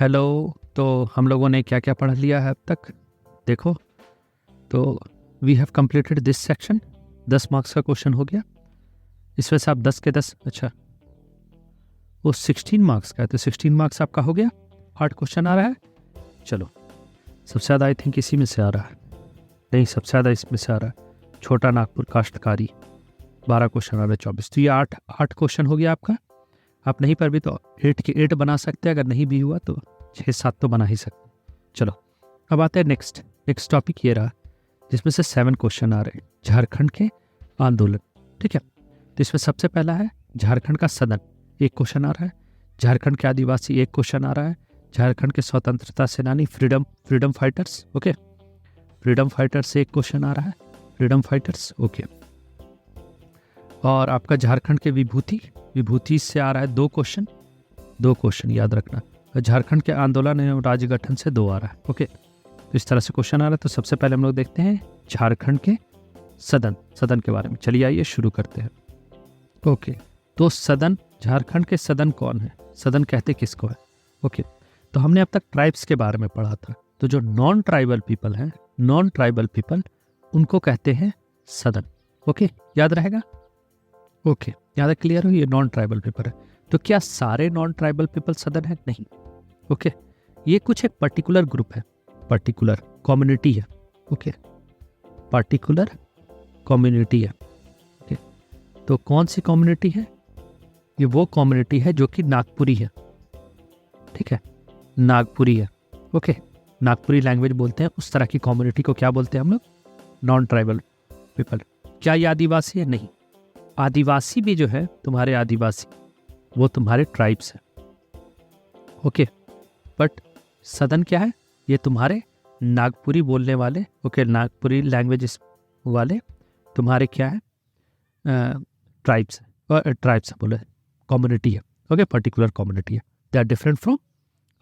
Hello. तो हम लोगों ने क्या क्या पढ़ लिया है अब तक? देखो, तो we have completed this section. 10 marks का क्वेश्चन हो गया। इसमें से आप 10 के 10, अच्छा वो 16 मार्क्स का है, तो 16 मार्क्स आपका हो गया। 8 क्वेश्चन आ रहा है। चलो, सबसे ज़्यादा आई थिंक इसी में से आ रहा है, नहीं सबसे ज़्यादा इसमें से आ रहा है छोटा नागपुर काश्तकारी। 12 क्वेश्चन आ रहे हैं, 24। तो ये 8 क्वेश्चन हो गया आपका। आप नहीं पर भी तो 8 के 8 बना सकते हैं, अगर नहीं भी हुआ तो 6-7 तो बना ही सकते हैं। चलो, अब आते हैं नेक्स्ट टॉपिक। ये रहा जिसमें से 7 क्वेश्चन आ रहे हैं, झारखंड के आंदोलन। ठीक है, तो इसमें सबसे पहला है झारखंड का सदन, 1 क्वेश्चन आ रहा है। झारखंड के आदिवासी, 1 क्वेश्चन आ रहा है। झारखंड के स्वतंत्रता सेनानी, freedom fighters, okay, freedom fighters से 1 क्वेश्चन आ रहा है, फ्रीडम फाइटर्स, ओके। और आपका झारखंड के विभूति से आ रहा है 2 क्वेश्चन याद रखना। और झारखंड के आंदोलन एवं राज्य गठन से 2 आ रहा है, ओके। तो इस तरह से क्वेश्चन आ रहा है। तो सबसे पहले हम लोग देखते हैं झारखंड के सदन के बारे में। चलिए आइए शुरू करते हैं। ओके, तो सदन, झारखंड के सदन कौन है? सदन कहते किसको है? ओके, तो हमने अब तक ट्राइब्स के बारे में पढ़ा था। तो जो नॉन ट्राइबल पीपल उनको कहते हैं सदन। ओके, याद रहेगा? ओके, यहाँ तक क्लियर हो? ये नॉन ट्राइबल पीपल है। तो क्या सारे नॉन ट्राइबल पीपल सदन है? नहीं। ओके, ये कुछ एक पर्टिकुलर ग्रुप है, पर्टिकुलर कम्युनिटी है। ओके, पर्टिकुलर कम्युनिटी है। ओके, तो कौन सी कम्युनिटी है? ये वो कम्युनिटी है जो कि नागपुरी है। ठीक है, नागपुरी है। ओके, नागपुरी लैंग्वेज बोलते हैं, उस तरह की कम्युनिटी को क्या बोलते हैं हम लोग? Non tribal people. क्या ये आदिवासी है? नहीं। आदिवासी भी जो है तुम्हारे आदिवासी, वो तुम्हारे ट्राइब्स है। ओके, बट सदन क्या है? ये तुम्हारे नागपुरी बोलने वाले, ओके, नागपुरी लैंग्वेज वाले तुम्हारे क्या है? ट्राइब्स है, और ट्राइब्स बोले कम्युनिटी है। ओके, पर्टिकुलर कम्युनिटी है, दे आर डिफरेंट फ्रॉम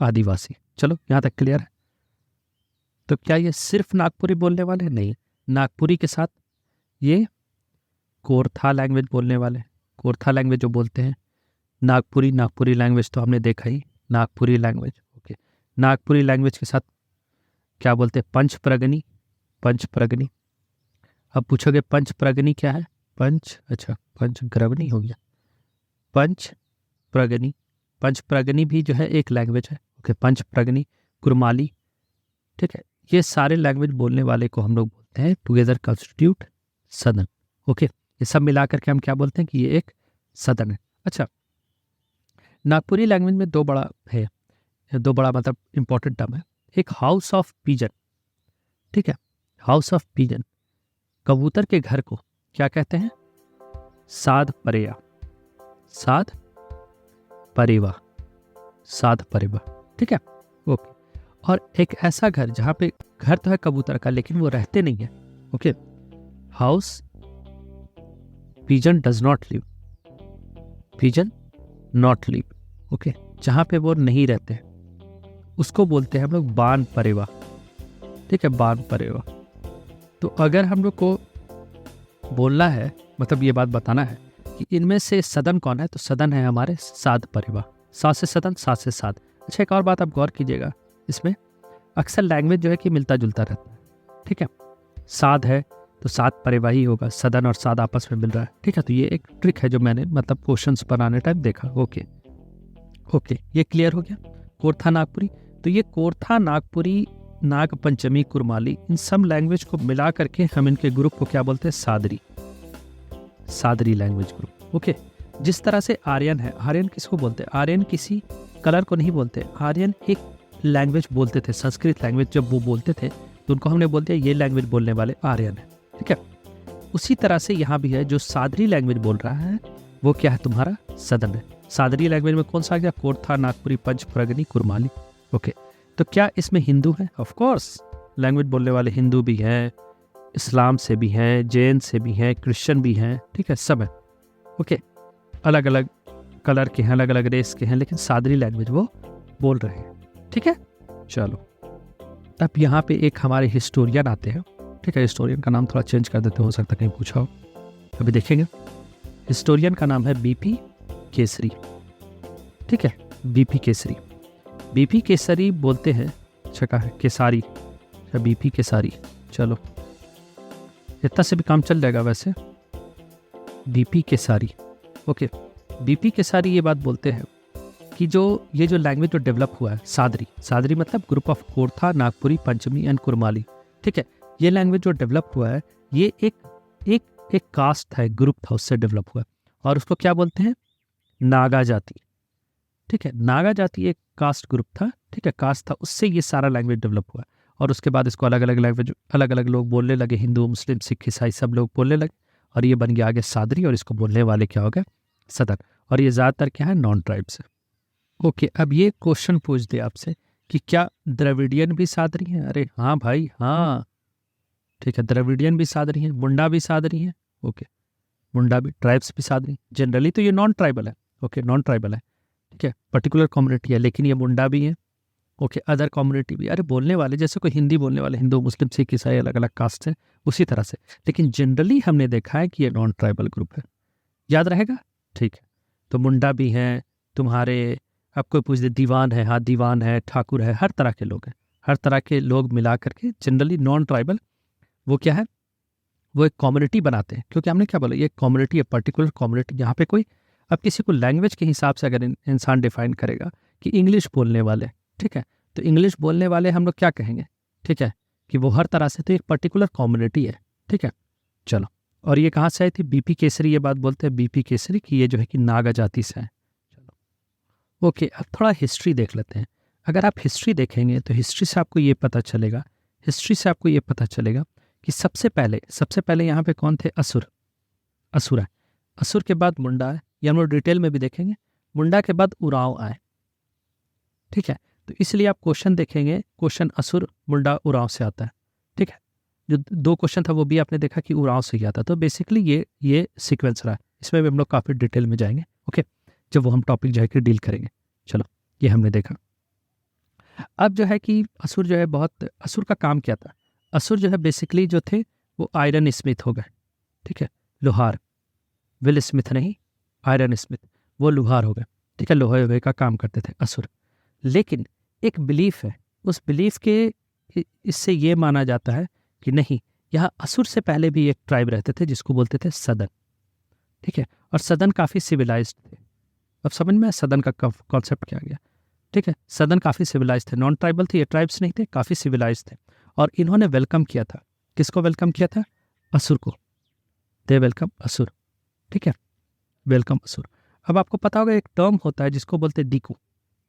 आदिवासी। चलो, यहाँ तक क्लियर है? तो क्या ये सिर्फ नागपुरी बोलने वाले? नहीं, नागपुरी के साथ ये कोरथा लैंग्वेज बोलने वाले, कोरथा लैंग्वेज जो बोलते हैं, नागपुरी लैंग्वेज तो हमने देखा ही, Nagpuri language. Okay, Nagpuri language के साथ क्या बोलते हैं? पंचप्रगनी। अब पूछोगे पंचप्रगनी क्या है? पंचग्रवनी हो गया, पंचप्रगनी भी जो है एक लैंग्वेज है। ओके, पंचप्रगनी, कुरमाली। ठीक है, ये सारे लैंग्वेज बोलने वाले को हम लोग बोलते हैं टुगेदर कंस्टिट्यूट सदन। ओके, ये सब मिला करके हम क्या बोलते हैं कि ये एक सदन है। अच्छा, नागपुरी लैंग्वेज में 2 बड़ा है, 2 बड़ा मतलब इंपॉर्टेंट टर्म है। एक हाउस ऑफ पिजन। ठीक है, हाउस ऑफ पिजन, कबूतर के घर को क्या कहते हैं? साध परेवा। ठीक है, ओके। और एक ऐसा घर जहाँ पे घर तो है कबूतर का, लेकिन वो रहते नहीं है। Okay, house pigeon does not live, okay, जहाँ पे वो नहीं रहते उसको बोलते हैं हम लोग बान परेवा। ठीक है, बान परेवा। तो अगर हम लोग को बोलना है, मतलब ये बात बताना है कि इनमें से सदन कौन है, तो सदन है हमारे साध परेवा। सा से सदन, सा से साध। अच्छा, एक और बात आप गौर कीजिएगा, इसमें अक्सर लैंग्वेज जो है कि मिलता जुलता रहता है। ठीक है, साध है तो साध परेवा ही होगा, सदन और साध आपस में मिल रहा है। ठीक है, तो ये एक ट्रिक है जो मैंने मतलब क्वेश्चंस बनाने टाइम देखा। ओके, ये क्लियर हो गया। कोरथा नागपुरी, तो ये कोरथा नागपुरी, नाग पंचमी, कुरमाली, इन सब लैंग्वेज को मिला करके हम इनके ग्रुप को क्या बोलते हैं? Sadri language group. ओके, जिस तरह से आर्यन है, आर्यन किसको बोलते हैं? आर्यन किसी कलर को नहीं बोलते, आर्यन एक लैंग्वेज बोलते थे, संस्कृत लैंग्वेज जब वो बोलते थे तो उनको हमने बोल दिया ये लैंग्वेज बोलने वाले आर्यन है। ठीक है, उसी तरह से यहाँ भी है, जो सादरी लैंग्वेज बोल रहा है वो क्या है? तुम्हारा सदन है। सादरी लैंग्वेज में कौन सा आ गया? कोरथा नागपुरी, पंचप्रगनी, कुरमाली। ओके, तो क्या इसमें हिंदू है? ऑफ कोर्स, लैंग्वेज बोलने वाले हिंदू भी हैं, इस्लाम से भी हैं, जैन से भी हैं, क्रिश्चियन भी हैं। ठीक है, सब है। ओके, अलग अलग कलर के हैं, अलग अलग रेस के हैं, लेकिन सादरी लैंग्वेज वो बोल रहे हैं। ठीक है, चलो अब यहाँ पे एक हमारे हिस्टोरियन आते हैं। ठीक है, हिस्टोरियन का नाम थोड़ा चेंज कर देते, हो सकता है कहीं पूछा हो, अभी देखेंगे। हिस्टोरियन का नाम है बीपी केसरी। ठीक है, बीपी केसरी। बीपी केसरी बोलते हैं। अच्छा कहा है केसारी, अच्छा बीपी केसारी, चलो इतना से भी काम चल जाएगा वैसे। BP Khesari, okay. BP Khesari ये बात बोलते हैं कि ये जो लैंग्वेज जो डेवलप हुआ है, सादरी, सादरी मतलब group of Kortha, Nagpuri, Panchami and Kurmali, ठीक है। ये लैंग्वेज जो डेवलप हुआ है ये एक कास्ट था, एक ग्रुप था, उससे डेवलप हुआ है और उसको क्या बोलते हैं, नागा जाति, ठीक है। नागा जाति एक कास्ट ग्रुप था, ठीक है, कास्ट था, उससे ये सारा लैंग्वेज डेवलप हुआ और उसके बाद इसको अलग अलग लैंग्वेज अलग अलग लोग बोलने लगे, हिंदू, मुस्लिम, सिख, ईसाई सब लोग बोलने लगे और ये बन गया आगे सादरी और इसको बोलने वाले क्या हो गए, सदन। और ये ज़्यादातर क्या है, नॉन ट्राइब्स है। ओके, अब ये क्वेश्चन पूछ दे आपसे कि क्या द्रविडियन भी सादरी हैं? अरे हाँ भाई हाँ, ठीक है, द्रविडियन भी सादरी हैं, मुंडा भी सादरी हैं, ओके, मुंडा भी, ट्राइब्स भी सादरी। जनरली तो ये नॉन ट्राइबल है, ओके, नॉन ट्राइबल है, ठीक है, पर्टिकुलर कम्युनिटी है, लेकिन ये मुंडा भी है, ओके, अदर कम्युनिटी भी, अरे बोलने वाले जैसे कोई हिंदी बोलने वाले, हिंदू, मुस्लिम, सिख, ईसाई अलग अलग कास्ट है उसी तरह से, लेकिन जनरली हमने देखा है कि ये नॉन ट्राइबल ग्रुप है। याद रहेगा, ठीक है। तो मुंडा भी हैं तुम्हारे, अब कोई पूछ दे दीवान है, हाँ दीवान है, ठाकुर है, हर तरह के लोग हैं, हर तरह के लोग मिला करके जनरली नॉन ट्राइबल वो क्या है, वो एक कम्युनिटी बनाते हैं। क्योंकि हमने क्या बोला, ये कम्युनिटी है, पर्टिकुलर कम्युनिटी, यहाँ पे कोई, अब किसी को लैंग्वेज के हिसाब से अगर इंसान डिफाइन करेगा कि इंग्लिश बोलने वाले, ठीक है, तो इंग्लिश बोलने वाले हम लोग क्या कहेंगे, ठीक है, कि वो हर तरह से तो एक पर्टिकुलर कम्युनिटी है, ठीक है। चलो, और ये कहाँ से आई थी, बीपी केसरी, ये बात बोलते हैं बीपी केसरी कि ये जो है कि नागा जाति से है। चलो ओके, अब थोड़ा हिस्ट्री देख लेते हैं। अगर आप हिस्ट्री देखेंगे तो हिस्ट्री से आपको ये पता चलेगा, कि सबसे पहले यहाँ पे कौन थे, असुर, असुर है, असुर के बाद मुंडा है, ये हम लोग डिटेल में भी देखेंगे, मुंडा के बाद उरांव आए, ठीक है। तो इसलिए आप क्वेश्चन देखेंगे, क्वेश्चन असुर, मुंडा, उरांव से आता है, ठीक है। जो दो क्वेश्चन था वो भी आपने देखा कि उरांव से ही आता, तो बेसिकली ये सीक्वेंस रहा है, इसमें भी हम लोग काफ़ी डिटेल में जाएंगे, ओके, जब वो हम टॉपिक जो है कि डील करेंगे। चलो, ये हमने देखा। अब जो है कि असुर जो है बहुत, असुर का काम क्या था, असुर जो है बेसिकली जो थे वो आयरन स्मिथ हो गए, ठीक है, लोहार, विल स्मिथ नहीं, आयरन स्मिथ, वो लोहार हो गए, ठीक है, लोहे वोहे का काम करते थे असुर। लेकिन एक बिलीफ है, उस बिलीफ के इससे ये माना जाता है कि नहीं, यहाँ असुर से पहले भी एक ट्राइब रहते थे जिसको बोलते थे सदन, ठीक है, और सदन काफ़ी सिविलाइज्ड थे। अब समझ में सदन का कॉन्सेप्ट क्या गया, ठीक है, सदन काफ़ी सिविलाइज थे, नॉन ट्राइबल थे, ये ट्राइब्स नहीं थे, काफ़ी सिविलाइज थे, और इन्होंने वेलकम किया था, किसको वेलकम किया था, असुर को, दे वेलकम असुर, ठीक है, वेलकम असुर। अब आपको पता होगा एक टर्म होता है जिसको बोलते हैं दीकू,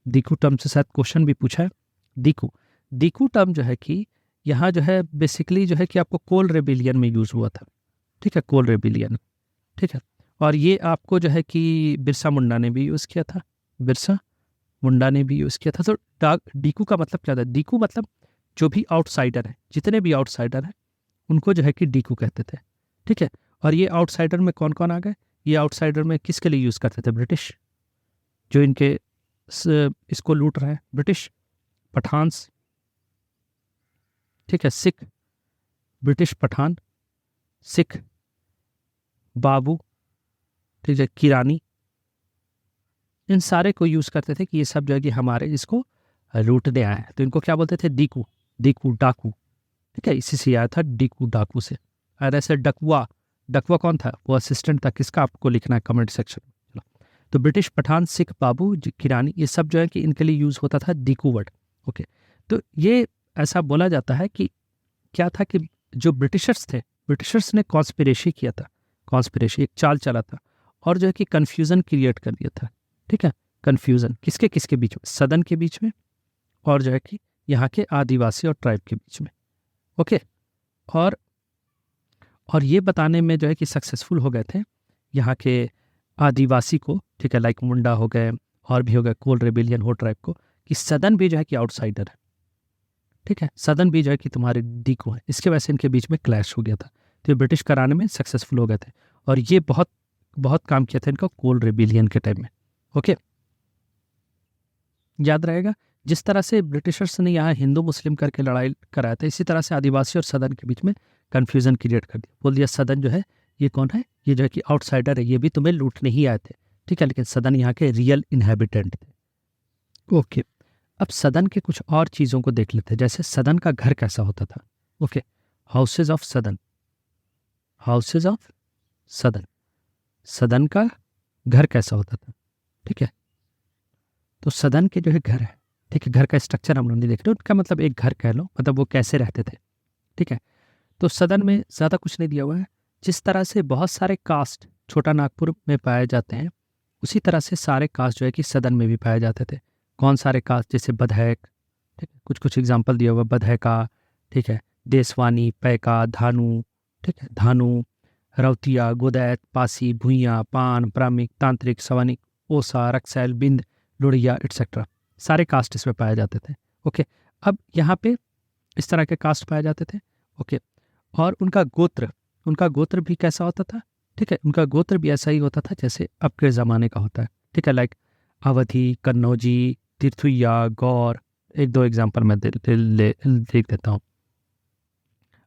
दीकू टर्म से शायद क्वेश्चन भी पूछा है, दीकू टर्म जो है कि यहाँ जो है बेसिकली जो है कि आपको कोल रेबिलियन में यूज़ हुआ था, ठीक है, कोल रेबिलियन, ठीक है, और ये आपको जो है कि बिरसा मुंडा ने भी यूज़ किया था, बिरसा मुंडा ने भी यूज़ किया था। तो डीकू का मतलब क्या था, डीकू मतलब जो भी आउटसाइडर है, जितने भी आउटसाइडर हैं उनको जो है कि डीकू कहते थे, ठीक है। और ये आउटसाइडर में कौन कौन आ गए, ये आउटसाइडर में किसके लिए यूज़ करते थे, ब्रिटिश, जो इनके इसको लूट रहा है, ब्रिटिश, पठान्स, ठीक है, सिख, ब्रिटिश पठान, सिख, बाबू, ठीक है, किरानी, इन सारे को यूज़ करते थे कि ये सब जो है कि हमारे इसको लूटने आए हैं, तो इनको क्या बोलते थे, डीकू, डीकू डाकू, ठीक है, इसी से आया था डीकू डाकू से। और ऐसे डकवा, डकवा कौन था, वो असिस्टेंट था, किसका आपको लिखना है कमेंट सेक्शन में। चलो, तो ब्रिटिश, पठान, सिख, बाबू, किरानी, ये सब जो है कि इनके लिए यूज़ होता था डीकू वर्ड, ओके। तो ये ऐसा बोला जाता है कि क्या था कि जो ब्रिटिशर्स थे, ब्रिटिशर्स ने कॉन्स्पिरेसी किया था, कॉन्स्पिरेसी एक चाल चला था और जो है कि कन्फ्यूज़न क्रिएट कर दिया था, ठीक है, कन्फ्यूज़न किसके किसके बीच में, सदन के बीच में और जो है कि यहाँ के आदिवासी और ट्राइब के बीच में, ओके। और ये बताने में जो है कि सक्सेसफुल हो गए थे यहाँ के आदिवासी को, ठीक है, लाइक मुंडा हो गए और भी हो गए, कोल रेबिलियन हो ट्राइब को, कि सदन भी जो है कि आउटसाइडर है, ठीक है, सदन भी जो है कि तुम्हारे डीकू है, इसके वजह से इनके बीच में क्लैश हो गया था, तो ये ब्रिटिश कराने में सक्सेसफुल हो गए थे और ये बहुत बहुत काम किया था इनका कोल रेबिलियन के टाइम में, ओके। याद रहेगा, जिस तरह से ब्रिटिशर्स ने यहाँ हिंदू मुस्लिम करके लड़ाई कराया था, इसी तरह से आदिवासी और सदन के बीच में कन्फ्यूज़न क्रिएट कर दिया, बोल दिया सदन जो है ये कौन है, ये जो है कि आउटसाइडर है, ये भी तुम्हें लूटने ही आए थे, ठीक है, लेकिन सदन यहाँ के रियल इनहेबिटेंट थे, ओके। अब सदन के कुछ और चीज़ों को देख लेते हैं, जैसे सदन का घर कैसा होता था। ओके, हाउसेज ऑफ सदन, हाउसेज ऑफ सदन, सदन का घर कैसा होता था। ठीक है, तो सदन के जो है घर है, ठीक है, घर का स्ट्रक्चर हम लोग नहीं देख रहे, उनका मतलब एक घर कह लो, मतलब वो कैसे रहते थे। ठीक है, तो सदन में ज़्यादा कुछ नहीं दिया हुआ है। जिस तरह से बहुत सारे कास्ट छोटा नागपुर में पाए जाते हैं, उसी तरह से सारे कास्ट जो है कि सदन में भी पाए जाते थे। कौन सारे कास्ट, जैसे बधैक, ठीक है, कुछ कुछ एग्जाम्पल दिया हुआ, बधैका, ठीक है, देसवानी, पैका, धानु, ठीक है, धानु, रौतिया, गोदैत, पासी, भुइयाँ, पान, ब्राह्मिक, तांत्रिक, सवानिक, ओसा, रक्सैल, बिंद, लुढ़िया एट्सेट्रा, सारे कास्ट इसमें पाए जाते थे। ओके, अब यहाँ पे इस तरह के कास्ट पाए जाते थे। ओके, और उनका गोत्र भी कैसा होता था। ठीक है, उनका गोत्र भी ऐसा ही होता था जैसे अब के ज़माने का होता है। ठीक है, लाइक अवधि, कन्नौजी, तीर्थुइया, गौर, एक दो एग्जाम्पल मैं देख देता हूँ।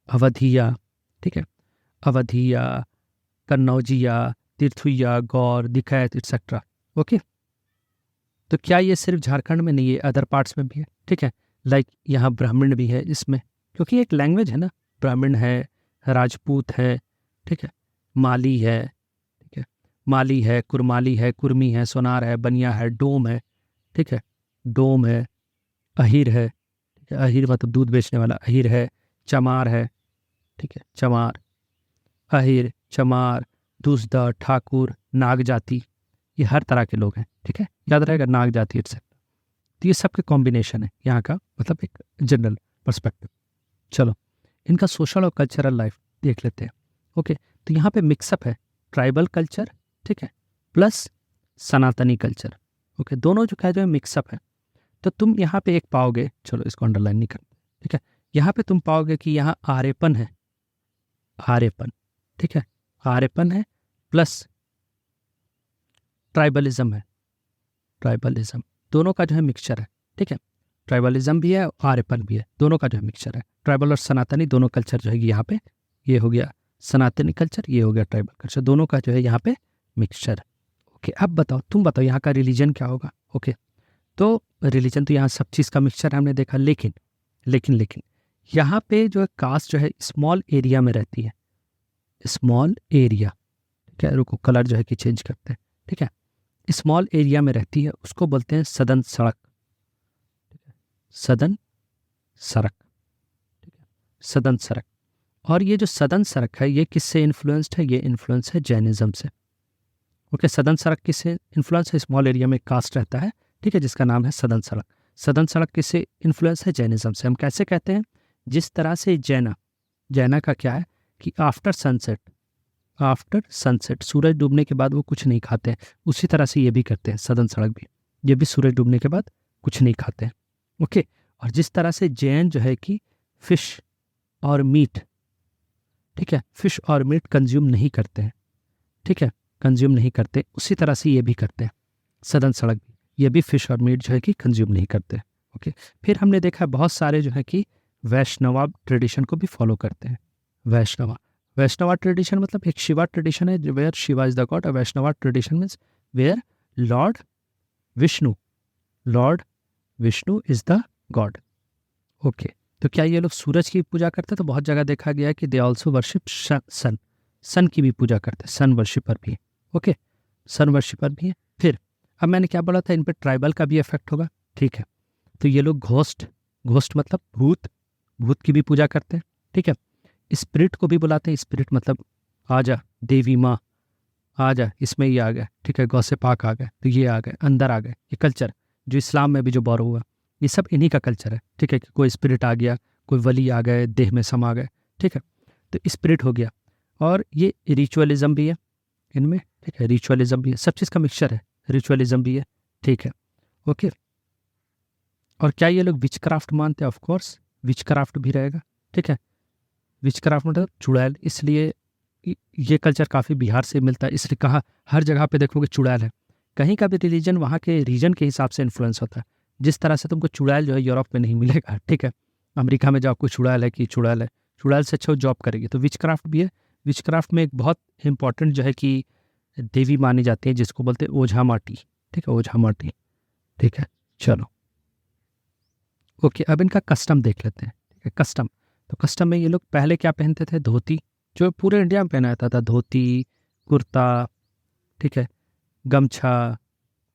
अवधिया, ठीक है, अवधिया, कन्नौजिया, तीर्थुइया, गौर, दिखैत एट्सेट्रा। ओके, तो क्या ये सिर्फ झारखंड में नहीं है, अदर पार्ट्स में भी है। ठीक है, लाइक यहाँ ब्राह्मण भी है इसमें, क्योंकि एक लैंग्वेज है ना, ब्राह्मण है, राजपूत है, ठीक है, माली है, ठीक है, माली है, कुरमाली है, कुर्मी है, सोनार है, बनिया है, डोम है, ठीक है, डोम है, अहिर है, ठीक है, अहिर मतलब दूध बेचने वाला, अहिर है, चमार है, ठीक है, चमार, अहिर, चमार, दुसदा, ठाकुर, नाग जाति, ये हर तरह के लोग हैं। ठीक है, याद रहेगा नाग जाति एटसेट्रा। तो ये सब के कॉम्बिनेशन है यहाँ का, मतलब एक जनरल पर्सपेक्टिव। चलो, इनका सोशल और कल्चरल लाइफ देख लेते हैं। ओके, तो यहाँ पे मिक्सअप है, ट्राइबल कल्चर, ठीक है, प्लस सनातनी कल्चर। ओके, दोनों जो क्या जो है मिक्सअप है। तो तुम यहाँ पे एक पाओगे, चलो इसको अंडरलाइन नहीं करते, ठीक है, यहाँ पे तुम पाओगे कि यहाँ आर्यपन है, आर्यपन, ठीक है, आर्यपन है, प्लस ट्राइबलिज्म है, ट्राइबलिज्म, दोनों का जो है मिक्सचर है। ठीक है, ट्राइबलिज्म भी है, आर्यपन भी है, दोनों का जो है मिक्सचर है। ट्राइबल और सनातनी दोनों कल्चर जो है यहाँ पे, ये हो गया सनातनी कल्चर, ये हो गया ट्राइबल कल्चर, दोनों का जो है यहाँ पे मिक्सचर। ओके, अब बताओ, तुम बताओ यहाँ का रिलीजन क्या होगा। ओके, तो रिलीजन तो यहाँ सब चीज़ का मिक्सचर हमने देखा, लेकिन लेकिन लेकिन यहाँ पे जो है कास्ट जो है स्मॉल एरिया में रहती है, स्मॉल एरिया। ठीक है, रुको कलर जो है कि चेंज करते हैं। ठीक है, स्मॉल एरिया में रहती है, उसको बोलते हैं सदन सड़क, सदन सड़क, ठीक है, सदन सड़क। और ये जो सदन सड़क है, ये किससे इन्फ्लुएंस्ड है, ये इन्फ्लुएंस है जैनिज्म से। ओके, सदन सड़क किससे इन्फ्लुएंस है, स्मॉल एरिया में कास्ट रहता है, ठीक है, जिसका नाम है सदन सड़क। सदन सड़क किससे इन्फ्लुएंस है, जैनिज्म से। हम कैसे कहते हैं, जिस तरह से जैना का क्या है कि आफ्टर सनसेट सूरज डूबने के बाद वो कुछ नहीं खाते हैं, उसी तरह से ये भी करते हैं, सदन सड़क भी, ये भी सूरज डूबने के बाद कुछ नहीं खाते हैं। ओके, और जिस तरह से जैन जो है कि फिश और मीट, ठीक है, फिश और मीट कंज्यूम नहीं करते हैं, ठीक है, कंज्यूम नहीं करते, उसी तरह से ये भी करते हैं, सदन सड़क भी, ये भी फिश और मीट जो है कि कंज्यूम नहीं करते हैं। ओके, फिर हमने देखा बहुत सारे जो है कि वैष्णवा ट्रेडिशन को भी फॉलो करते हैं। वैष्णवा ट्रेडिशन मतलब एक शिवा ट्रेडिशन है where Shiva is the god. Vaishnava tradition means where lord Vishnu is the god. Okay, तो क्या ये लोग सूरज की पूजा करते हैं? तो बहुत जगह देखा गया है कि दे ऑल्सो वर्शिप सन की भी पूजा करते हैं, सन वर्शिपर भी है। ओके, सन वर्शिपर भी है। फिर अब मैंने क्या बोला था, इन पर ट्राइबल का भी इफेक्ट होगा। ठीक है, तो ये लोग घोस्ट मतलब भूत की भी पूजा करते हैं। ठीक है, स्पिरिट को भी बुलाते हैं, स्पिरिट मतलब आजा देवी माँ आजा, इसमें ये आ गया। ठीक है, गौ से पाक आ गए, तो ये आ गए, अंदर आ गए। ये कल्चर जो इस्लाम में भी जो बोरो हुआ, ये सब इन्हीं का कल्चर है। ठीक है, कि कोई स्पिरिट आ गया, कोई वली आ गए, देह में समा गए। ठीक है, तो स्पिरिट हो गया। और ये रिचुअलिज्म भी है इनमें। ठीक है, रिचुअलिज्म भी है, सब चीज़ का मिक्सचर है, रिचुअलिज्म भी है। ठीक है, ओके। और क्या ये लोग विच क्राफ्ट मानते हैं? ऑफकोर्स विच क्राफ्ट भी रहेगा। ठीक है, विच क्राफ्ट मतलब चुड़ैल, इसलिए ये कल्चर काफ़ी बिहार से मिलता है, इसलिए कहा हर जगह पे देखोगे चुड़ैल है। कहीं का भी रिलीजन वहाँ के रीजन के हिसाब से इन्फ्लुएंस होता है। जिस तरह से तुमको चुड़ैल जो है यूरोप में नहीं मिलेगा। ठीक है, अमेरिका में जाओ, कोई चुड़ैल है कि चुड़ैल है, चुड़ैल से अच्छा जॉब करेगी। तो विच क्राफ्ट भी है। विच क्राफ्ट में एक बहुत इंपॉर्टेंट जो है कि देवी मानी जाती है, जिसको बोलते हैं ओझा माटी। ठीक है, ओझा माटी। ठीक है, चलो ओके, अब इनका कस्टम देख लेते हैं। ठीक है, कस्टम। तो कस्टम में ये लोग पहले क्या पहनते थे? धोती, जो पूरे इंडिया में पहना जाता था, धोती, कुर्ता, ठीक है, गमछा,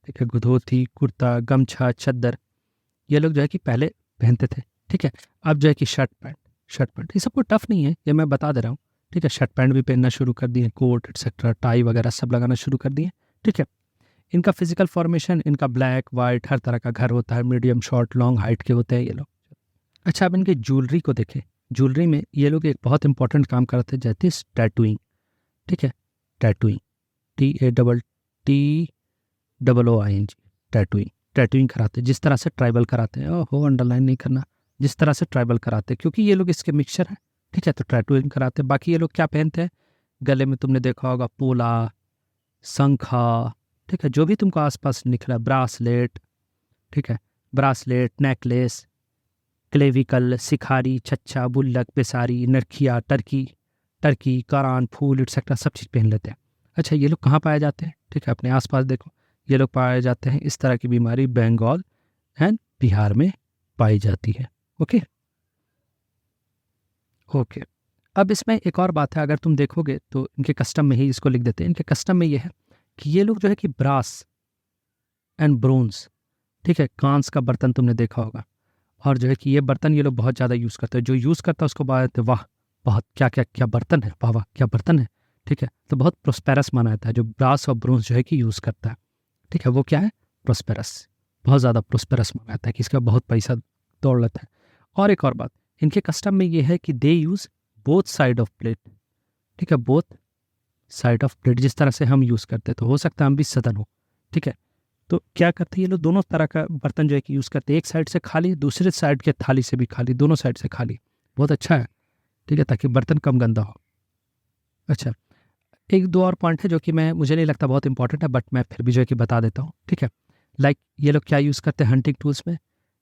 ठीक है, धोती, कुर्ता, गमछा, चद्दर, ये लोग जो है कि पहले पहनते थे। ठीक है, अब जो है कि शर्ट पैंट, शर्ट पैंट, ये सब कोई टफ नहीं है, ये मैं बता दे रहा हूँ। ठीक है, शर्ट पैंट भी पहनना शुरू कर दिए, कोट एक्सेट्रा, टाई वगैरह सब लगाना शुरू कर दिए। ठीक है, इनका फिजिकल फॉर्मेशन, इनका ब्लैक वाइट हर तरह का घर होता है, मीडियम शॉर्ट लॉन्ग हाइट के होते हैं ये लोग। अच्छा, अब इनके ज्वेलरी को देखें। ज्वेलरी में ये लोग एक बहुत इंपॉर्टेंट काम करते हैं, जैसे टैटूइंग। ठीक है, टैटूइंग, TATTOING, टैटूइंग, टैटूइंग कराते हैं, जिस तरह से ट्राइबल कराते हैं। ओहो, अंडरलाइन नहीं करना, जिस तरह से ट्राइबल कराते हैं, क्योंकि ये लोग इसके मिक्सचर हैं। ठीक है, तो टैटूइंग कराते हैं। बाकी ये लोग क्या पहनते हैं? गले में तुमने देखा होगा पोला, शंखा, ठीक है, जो भी तुमको आसपास निकला, ब्रासलेट, ठीक है, ब्रासलेट, नेकलेस, क्लेविकल, सिखारी, छच्छा, बुल्लक, बेसारी, नरखिया, टर्की, टर्की, करान, फूल एक्सेट्रा सब चीज़ पहन लेते हैं। अच्छा, ये लोग कहाँ पाए जाते हैं? ठीक है, अपने आसपास देखो, ये लोग पाए जाते हैं, इस तरह की बीमारी बंगाल एंड बिहार में पाई जाती है। ओके ओके, अब इसमें एक और बात है, अगर तुम देखोगे तो इनके कस्टम में ही इसको लिख देते हैं। इनके कस्टम में ये है कि ये लोग जो है कि ब्रास एंड ब्रोंज, ठीक है, कांस का बर्तन तुमने देखा होगा, और जो है कि ये बर्तन ये लोग बहुत ज़्यादा यूज़ करते हैं। जो यूज़ करता है उसको बोलते हैं वाह, बहुत क्या क्या क्या बर्तन है, वाह वाह क्या बर्तन है। ठीक है, तो बहुत प्रोस्पेरस माना जाता है जो ब्रास और ब्रोंज जो है कि यूज़ करता है। ठीक है, वो क्या है? प्रोस्पेरस, बहुत ज़्यादा प्रोस्पेरस माना जाता है कि इसका बहुत पैसा दौड़ लेता है। और एक और बात, इनके कस्टम में ये है कि they use both side of plate. ठीक है, बोथ साइड ऑफ प्लेट, जिस तरह से हम यूज़ करते हैं, तो हो सकता है हम भी सदन हो। ठीक है, तो क्या करते हैं ये लोग? दोनों तरह का बर्तन जो है कि यूज़ करते हैं, एक साइड से खाली, दूसरे साइड के थाली से भी खाली, दोनों साइड से खाली। बहुत अच्छा है। ठीक है, ताकि बर्तन कम गंदा हो। अच्छा, एक दो और पॉइंट है जो कि मैं, मुझे नहीं लगता बहुत इंपॉर्टेंट है, बट मैं फिर भी जो है कि बता देता हूँ। ठीक है, लाइक ये लोग क्या यूज़ करते हैं हंटिंग टूल्स में?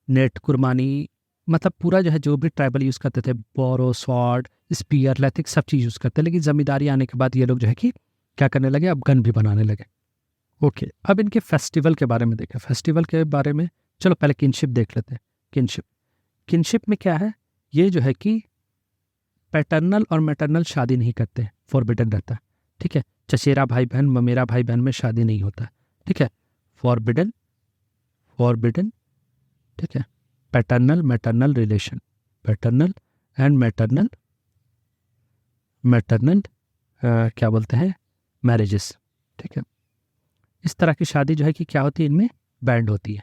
नेट, कुरबानी, मतलब पूरा जो है, जो भी ट्राइबल यूज़ करते थे, बोरो, स्वॉर्ड, स्पीयर, लैथिक, सब चीज़ यूज़ करते हैं। लेकिन ज़मींदारी आने के बाद ये लोग जो है कि क्या करने लगे? अब गन भी बनाने लगे। ओके, अब इनके फेस्टिवल के बारे में देखें। फेस्टिवल के बारे में चलो पहले किनशिप देख लेते हैं। किनशिप, किनशिप में क्या है? ये जो है कि पैटर्नल और मैटरनल शादी नहीं करते, फॉरबिडन रहता है। ठीक है, चचेरा भाई बहन, ममेरा भाई बहन में शादी नहीं होता। ठीक है, फॉरबिडन, फॉरबिडन, ठीक है, paternal maternal relation, paternal and maternal, maternal क्या बोलते हैं, मैरिजेस। ठीक है, इस तरह की शादी जो है कि क्या होती है, इनमें बैंड होती है।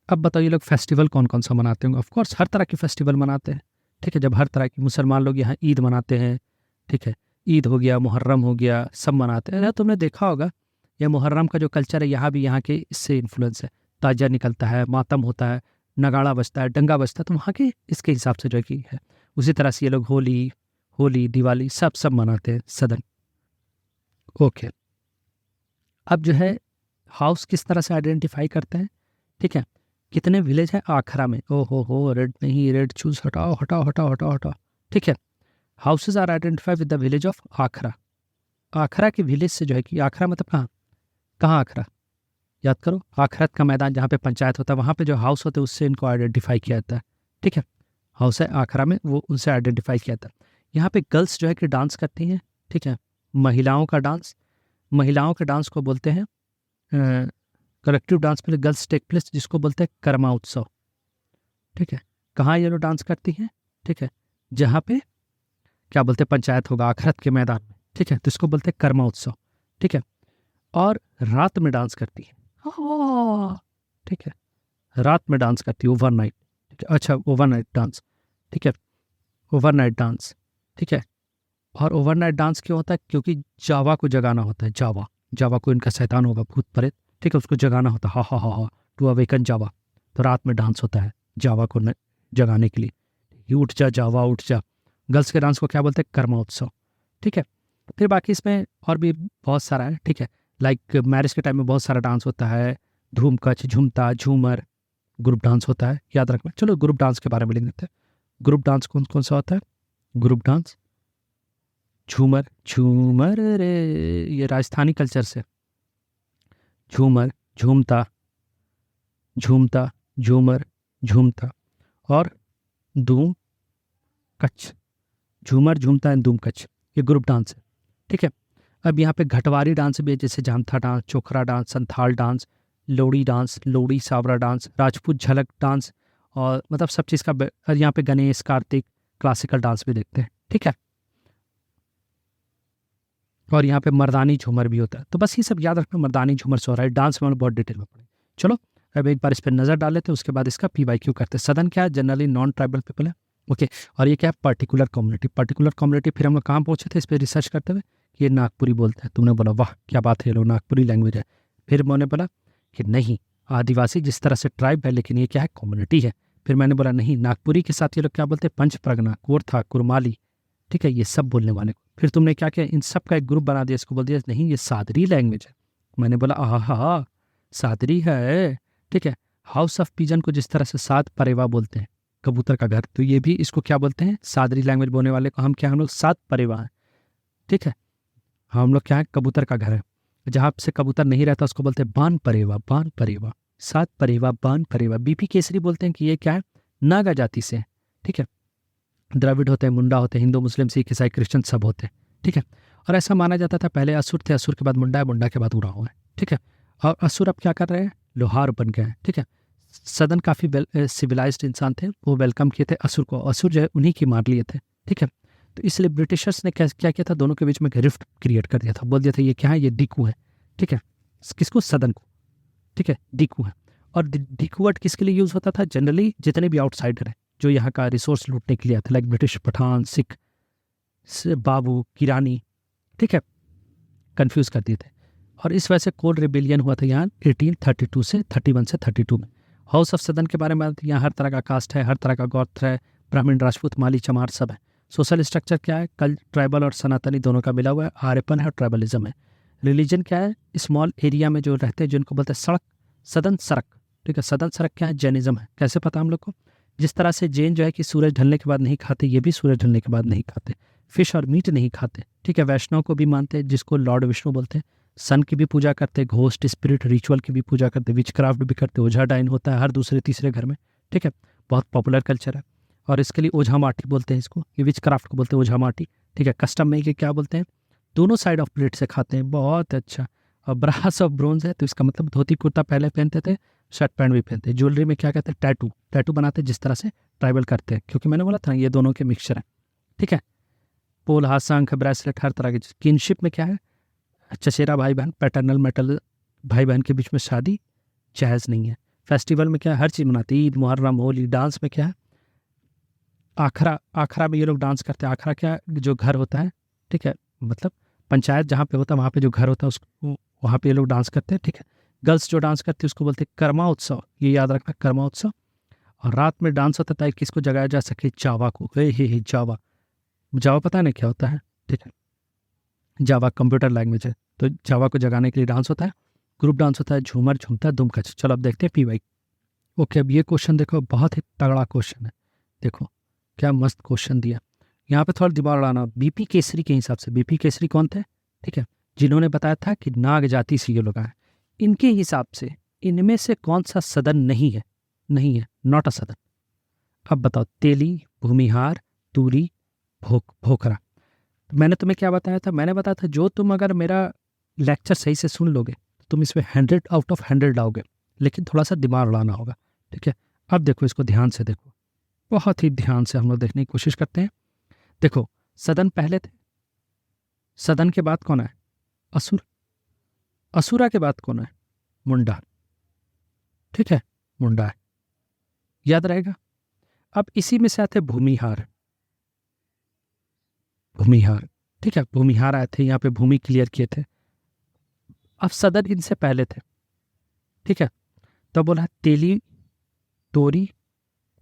अब बताओ ये लोग फेस्टिवल कौन कौन सा मनाते होंगे? ऑफ कोर्स हर तरह के फेस्टिवल मनाते हैं। ठीक है, जब हर तरह की, मुसलमान लोग यहाँ ईद मनाते हैं। ठीक है, ईद हो गया, मुहर्रम हो गया, सब मनाते हैं। तुमने देखा होगा ये मुहर्रम का जो कल्चर है यहाँ भी, यहाँ के इससे इन्फ्लुएंस है। ताजिया निकलता है, मातम होता है, नगाड़ा बजता है, डंगा बजता है, तो वहाँ के इसके हिसाब से जो है कि है। उसी तरह से ये लोग होली, होली, दिवाली सब सब मनाते हैं सदन। ओके, अब जो है हाउस किस तरह से आइडेंटिफाई करते हैं? ठीक है, कितने विलेज है आखरा में? ओ हो, रेड नहीं, रेड चूज हटाओ हटाओ हटाओ हटाओ हटाओ। ठीक है, houses are identify with the village of Akhra. Akhra के विलेज से जो है कि, आखरा मतलब कहाँ, कहाँ आखरा? याद करो, आखरत का मैदान जहाँ पे पंचायत होता है, वहाँ पे जो हाउस होते हैं उससे इनको आइडेंटिफाई किया जाता है। ठीक है, हाउस है आखरा में, वो उनसे आइडेंटिफाई किया जाता है। यहाँ पे गर्ल्स जो है कि डांस करती हैं। ठीक है, महिलाओं का डांस, महिलाओं के डांस को बोलते हैं कलेक्टिव डांस में गर्ल्स टेक प्लेस, जिसको बोलते हैं कर्मा उत्सव। ठीक है, कहाँ ये लोग डांस करती हैं? ठीक है, जहाँ पे क्या बोलते हैं, पंचायत होगा, आखरत के मैदान में। ठीक है, तो इसको बोलते हैं कर्मा उत्सव। ठीक है, और रात में डांस करती है। हाँ, ठीक है, रात में डांस करती है, ओवरनाइट। ठीक है, अच्छा, ओवरनाइट डांस। ठीक है, ओवरनाइट डांस। ठीक है, और ओवरनाइट डांस क्यों होता है? क्योंकि जावा को जगाना होता है। जावा, जावा को इनका शैतान होगा, भूत प्रेत। ठीक है, उसको जगाना होता है, हा हा हा हा, टू अवेकन जावा। तो रात में डांस होता है जावा को जगाने के लिए। ये उठ जा जावा उठ जा। गर्ल्स के डांस को क्या बोलते हैं? कर्मा उत्सव। ठीक है, फिर बाकी इसमें और भी बहुत सारा है। ठीक है, लाइक मैरिज के टाइम में बहुत सारा डांस होता है, धूम कच, झुमता, झूमर, ग्रुप डांस होता है, याद रखना। चलो ग्रुप डांस के बारे में लिख देते हैं। ग्रुप डांस कौन कौन सा होता है? ग्रुप डांस, झूमर, झूमर रे, ये राजस्थानी कल्चर से, झूमर, झूमता, झूमता, झूमर, झूमता। और धूम कच्छ, झूमर झूमता है धूम कच्छ, ये ग्रुप डांस है। ठीक है, अब यहाँ पे घटवारी डांस भी है, जैसे जामथा डांस, चोखरा डांस, संथाल डांस, लोड़ी डांस, लोड़ी सावरा डांस, राजपूत झलक डांस, और मतलब सब चीज़ का और यहाँ पे गणेश कार्तिक क्लासिकल डांस भी देखते हैं। ठीक है, और यहाँ पे मर्दानी झूमर भी होता है। तो बस ये सब याद रखना, मर्दानी झूमर सो रहा है डांस में, बहुत डिटेल में पढ़े। चलो अब एक बार इस पर नज़र डाल लेते हैं, उसके बाद इसका PYQ करते हैं। सदन क्या है? जनरली नॉन ट्राइबल पीपल है। ओके, और ये क्या है? Particular community. पर्टिकुलर कम्युनिटी फिर हम लोग कहाँ पहुँचे थे इस पर रिसर्च करते हुए कि ये नागपुरी बोलते हैं। तुमने बोला वाह क्या बात है, ये लोग नागपुरी लैंग्वेज है। फिर मैंने बोला कि नहीं, आदिवासी जिस तरह से ट्राइब है, लेकिन ये क्या है? कम्युनिटी है। फिर मैंने बोला नहीं, नागपुरी के साथ ये लोग क्या बोलते हैं? पंच परगना, कोरथा, कुरमाली, ठीक है, ये सब बोलने वाले को। फिर तुमने क्या किया? इन सब का एक ग्रुप बना दिया, इसको बोल दिया नहीं ये सादरी लैंग्वेज है। मैंने बोला आहा सादरी है। ठीक है, हाउस ऑफ पिजन को जिस तरह से सात परेवा बोलते हैं, कबूतर का घर, तो ये भी इसको क्या बोलते हैं? सादरी लैंग्वेज बोलने वाले को हम क्या, हम लोग सात परेवा हैं। ठीक है, हम लोग क्या है? कबूतर का घर है। जहाँ से कबूतर नहीं रहता उसको बोलते हैं बान परेवा, बान परेवा, सात परेवा, बान परेवा। BP केसरी बोलते हैं कि ये क्या है? नागा जाति से है। ठीक है, द्रविड़ होते हैं, मुंडा होते हैं, हिंदू मुस्लिम सिख ईसाई क्रिश्चियन सब होते हैं। ठीक है, और ऐसा माना जाता था पहले असुर थे, असुर के बाद मुंडा है, मुंडा के बाद उरांव है। ठीक है, और असुर अब क्या कर रहे हैं? लोहार बन गए हैं। ठीक है, सदन काफ़ी सिविलाइज्ड इंसान थे, वो वेलकम किए थे असुर को। असुर जो है उन्हीं की मार लिए थे। ठीक है, तो इसलिए ब्रिटिशर्स ने क्या क्या किया था? दोनों के बीच में एक रिफ्ट क्रिएट कर दिया था, बोल दिया था ये क्या है? ये डिकू है। ठीक है, किसको? सदन को। ठीक है, डिकू है। और डिकू वर्ड किसके लिए यूज़ होता था? जनरली जितने भी आउटसाइडर हैं जो यहाँ का रिसोर्स लूटने के लिए आते, लाइक ब्रिटिश, पठान, सिख, बाबू, किरानी। ठीक है, कंफ्यूज कर दिए थे। और इस वजह से कोल रिबिलियन हुआ था यहाँ 1832 से 31 से 32 में। हाउस ऑफ सदन के बारे में यहाँ हर तरह का कास्ट है, हर तरह का गोत्र है, ब्राह्मण, राजपूत, माली, चमार सब है। सोशल स्ट्रक्चर क्या है? कल ट्राइबल और सनातनी दोनों का मिला हुआ है, आर्यपन है और ट्राइबलिज्म है। रिलीजन क्या है? स्मॉल एरिया में जो रहते हैं जिनको बोलते हैं सड़क, सदन सड़क। ठीक है, सदन सड़क क्या है? जैनिज्म है। कैसे पता हम लोग को? जिस तरह से जैन जो है कि सूरज ढलने के बाद नहीं खाते, ये भी सूरज ढलने के बाद नहीं खाते, फिश और मीट नहीं खाते। ठीक है, वैष्णव को भी मानते हैं जिसको लॉर्ड विष्णु बोलते हैं, सन की भी पूजा करते, घोस्ट स्पिरिट रिचुअल की भी पूजा करते, विच क्राफ्ट भी करते, ओझा डाइन होता है हर दूसरे तीसरे घर में। ठीक है, बहुत पॉपुलर कल्चर है। और इसके लिए ओझा माटी बोलते हैं इसको, ये विच क्राफ्ट को बोलते हैं ओझा माटी। ठीक है, कस्टम में के क्या बोलते हैं? दोनों साइड ऑफ प्लेट से खाते हैं, बहुत अच्छा। और ब्रास ऑफ ब्रोंज है, तो इसका मतलब धोती कुर्ता पहले पहनते थे, शर्ट पैंट भी पहनते। ज्वेलरी में क्या कहते हैं? टैटू, टैटू बनाते जिस तरह से ट्राइबल करते हैं, क्योंकि मैंने बोला था ये दोनों के मिक्सचर है। ठीक है, पोल, हाथ, शंख, ब्रेसलेट, हर तरह की चीज। किनशिप में क्या है? चचेरा भाई बहन, पैटर्नल मेटल भाई बहन के बीच में शादी जायज़ नहीं है। फेस्टिवल में क्या है? हर चीज़ मनाती, ईद, मुहर्रम, होली। डांस में क्या है? आखरा, आखरा में ये लोग डांस करते हैं। आखरा क्या? जो घर होता है, ठीक है, मतलब पंचायत जहाँ पे होता है वहाँ पे जो घर होता है उसको, वहाँ पे ये लोग डांस करते हैं। ठीक है, गर्ल्स जो डांस करती है उसको बोलते हैं कर्मा उत्सव, ये याद रखना, कर्मा उत्सव। और रात में डांस होता है ताकि किसको जगाया जा सके? जावा को। हे जावा, जावा पता है ना क्या होता है? ठीक है, जावा कंप्यूटर लैंग्वेज है, तो जावा को जगाने के लिए डांस होता है, ग्रुप डांस होता है, झूमर झूमता है, दुम कच। चलो अब देखते हैं PY। ओके, अब ये क्वेश्चन देखो, बहुत ही तगड़ा क्वेश्चन है। देखो क्या मस्त क्वेश्चन दिया। यहाँ पे थोड़ा दिमाग उड़ाना। BP केसरी के हिसाब से, BP केसरी कौन थे? ठीक है, जिन्होंने बताया था कि नाग जाति से ये लोग आए, इनके हिसाब से इनमें से कौन सा सदन नहीं है? नहीं है, नॉट अ सदन। अब बताओ, तेली, भूमिहार, तूरी, भोकरा। तो मैंने तुम्हें क्या बताया था? मैंने बताया था जो तुम अगर मेरा लेक्चर सही से सुन लोगे तो तुम इसमें 100 आउट ऑफ 100 लाओगे, लेकिन थोड़ा सा दिमाग उड़ाना होगा। ठीक है, अब देखो इसको ध्यान से देखो, बहुत ही ध्यान से हम लोग देखने की कोशिश करते हैं। देखो, सदन पहले थे, सदन के बाद कौन है? असुर, असुरा के बाद कौन है? मुंडा। ठीक है, मुंडा है, याद रहेगा। अब इसी में से आते भूमिहार, भूमिहार। ठीक है, भूमिहार आए थे, यहाँ पे भूमि क्लियर किए थे। अब सदन इनसे पहले थे। ठीक है, तो बोला तेली, तोरी,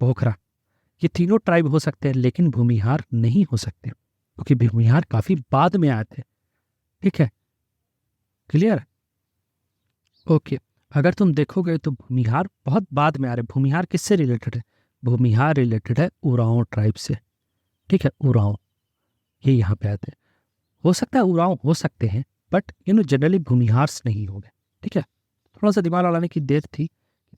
भोखरा, ये तीनों ट्राइब हो सकते हैं, लेकिन भूमिहार नहीं हो सकते, क्योंकि भूमिहार काफी बाद में आए थे। ठीक है, क्लियर? ओके, अगर तुम देखोगे तो भूमिहार बहुत बाद में आ रहे। भूमिहार किससे रिलेटेड है? भूमिहार रिलेटेड है उरांव ट्राइब से। ठीक है, उरांव ये यहाँ पे आते हैं। हो सकता है उरांव हो सकते हैं, बट जनरली भूमिहार्स नहीं हो गए। ठीक है, थोड़ा सा दिमाग लड़ाने की देर थी,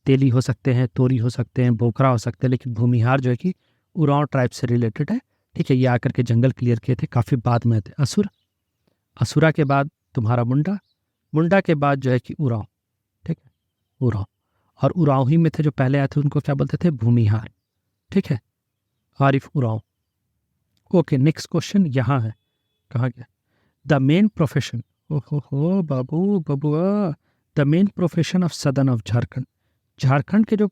तेली हो सकते हैं, तोरी हो सकते हैं, बोकरा हो सकते हैं, लेकिन भूमिहार जो है कि उरांव ट्राइब से रिलेटेड है। ठीक है, ये आकर के जंगल क्लियर किए थे, काफ़ी बाद में थे। असुर, असुरा के बाद तुम्हारा मुंडा, मुंडा के बाद जो है कि उरांव। ठीक है, उरांव, और उरांव ही में थे जो पहले आए थे, उनको क्या बोलते थे? भूमिहार। ठीक है, Arif Oraon. Okay, next question यहाँ है, कहाँ गया? द मेन प्रोफेशन, ओहो बाबू बबुआ, द मेन प्रोफेशन ऑफ सदन ऑफ झारखंड। झारखंड के जो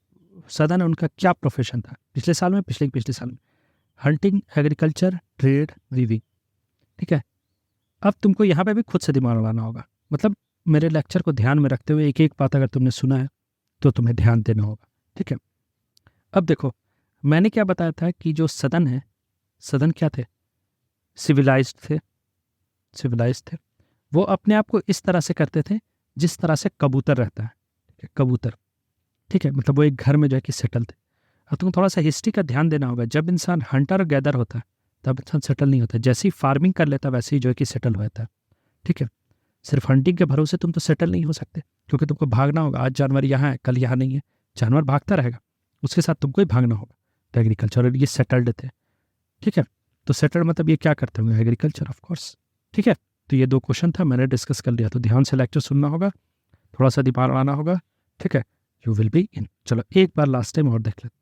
सदन है उनका क्या प्रोफेशन था पिछले साल में, पिछले साल में? Hunting, agriculture, trade, weaving. ठीक है, अब तुमको यहाँ पे भी खुद से दिमाग लगाना होगा, मतलब मेरे लेक्चर को ध्यान में रखते हुए एक एक बात अगर तुमने सुना है तो तुम्हें ध्यान देना होगा। ठीक है, अब देखो मैंने क्या बताया था कि जो सदन है, सदन क्या थे? सिविलाइज्ड थे, सिविलाइज्ड थे। वो अपने आप को इस तरह से करते थे जिस तरह से कबूतर रहता है। ठीक है, कबूतर। ठीक है, मतलब वो एक घर में जो है कि सेटल थे। अब तुम थोड़ा सा हिस्ट्री का ध्यान देना होगा, जब इंसान हंटर और गैदर होता है तब इंसान सेटल नहीं होता, जैसे ही फार्मिंग कर लेता वैसे ही जो है कि सेटल होता है। ठीक है, सिर्फ हंटिंग के भरोसे तुम तो सेटल नहीं हो सकते, क्योंकि तुमको भागना होगा। आज जानवर यहाँ है, कल यहाँ नहीं है, जानवर भागता रहेगा, उसके साथ तुमको ही भागना होगा। तो एग्रीकल्चर, और ये सेटल्ड थे। ठीक है, तो सेटल्ड मतलब ये क्या करते होंगे? Agriculture, of course. ठीक है, तो ये 2 क्वेश्चन था, मैंने डिस्कस कर लिया, तो ध्यान से लेक्चर सुनना होगा, थोड़ा सा दिमाग लगाना होगा। ठीक है, यू विल बी इन। चलो एक बार लास्ट टाइम और देख लेते।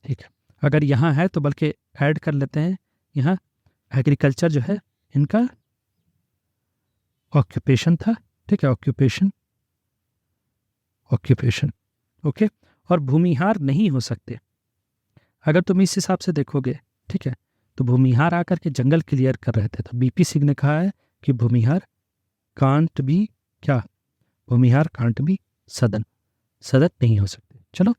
ठीक है, अगर यहाँ है तो बल्कि ऐड कर लेते हैं, यहाँ एग्रीकल्चर जो है इनका ऑक्यूपेशन था। ठीक है, ऑक्यूपेशन, ऑक्यूपेशन। ओके, और भूमिहार नहीं हो सकते अगर तुम इस हिसाब से देखोगे। ठीक है, तो भूमिहार आकर के जंगल क्लियर कर रहे थे, तो बीपी सिंह ने कहा है कि भूमिहार कांट बी क्या? भूमिहार कांट बी सदन, सदन नहीं हो सकते। चलो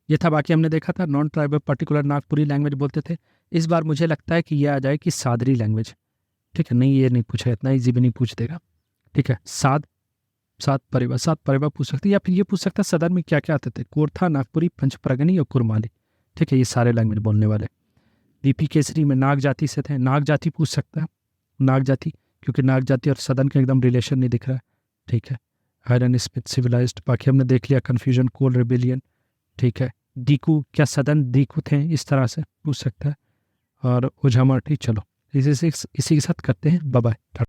ये था, बाकी हमने देखा था non tribal particular Nagpuri language बोलते थे। इस बार मुझे लगता है कि ये आ जाए कि सादरी लैंग्वेज। ठीक है, नहीं ये नहीं पूछा, इतना ईजी भी नहीं पूछ देगा। ठीक है, सात परिवा पूछ सकते, या फिर ये पूछ सकता है सदन में क्या क्या आते थे? कोरथा, नागपुरी, पंचप्रगनी और कुरमाली। ठीक है, ये सारे लैंग्वेज बोलने वाले। बीपी केसरी में नाग जाति से थे, नाग जाति पूछ सकता है, नाग जाति, क्योंकि नाग जाति और सदन का एकदम रिलेशन नहीं दिख रहा है। ठीक है, आयरन स्मिथ, सिविलाइज्ड, बाकी हमने देख लिया। कन्फ्यूजन, कोल रेबिलियन। ठीक है, डीकू, क्या सदन डीकू थे? इस तरह से पूछ सकता है। और ओझामाठी। चलो इसी के साथ करते हैं, बाय बाय।